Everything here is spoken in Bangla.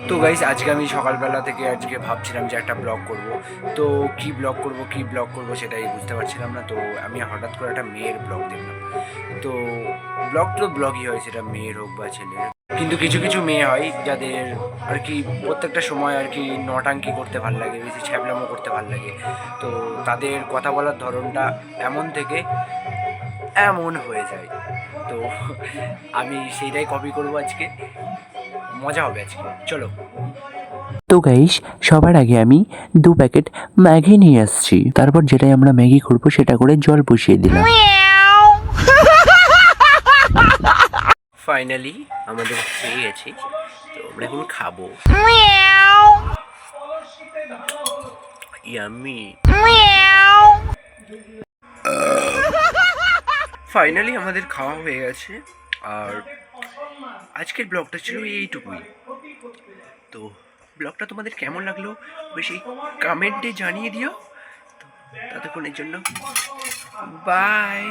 তো গাইস আজকে আমি সকালবেলা থেকে আজকে ভাবছিলাম যে একটা ব্লগ করব। তো কি ব্লগ করব সেটাই বুঝতে পারছিলাম না। তো আমি হঠাৎ করে একটা মেয়ের ব্লগ দেখলাম। তো ব্লগ তো ব্লগই হয়, সেটা মেয়ের হোক বা ছেলের। কিন্তু কিছু কিছু মেয়ে হয় যাদের আর কি প্রত্যেকটা সময় আর কি নটাঙ্কি করতে ভাল লাগে, বেশি ছ্যাবলামো করতে ভাল লাগে। তো তাদের কথা বলার ধরনটা এমন থেকে এমন হয়ে যায়। তো আমি সেইটাই কপি করব আজকে, মজা হবে আজকে, চলো। তো গাইস, সবার আগে আমি 2 প্যাকেট ম্যাগি নিয়ে আসছি। তারপর যেটাই আমরা ম্যাগি করবো সেটা করে জল বসিয়ে দিলাম। ফাইনালি আমাদের হয়ে গেছে, তো আমরা এখন খাবো। ইয়াম্মি। ফাইনালি আমাদের খাওয়া হয়ে গেছে। আর আজকের ব্লগটা ছিল এইটুকুই। তো ব্লগটা তোমাদের কেমন লাগলো বেশি কমেন্টে জানিয়ে দিও। তো ততক্ষণের জন্য বাই।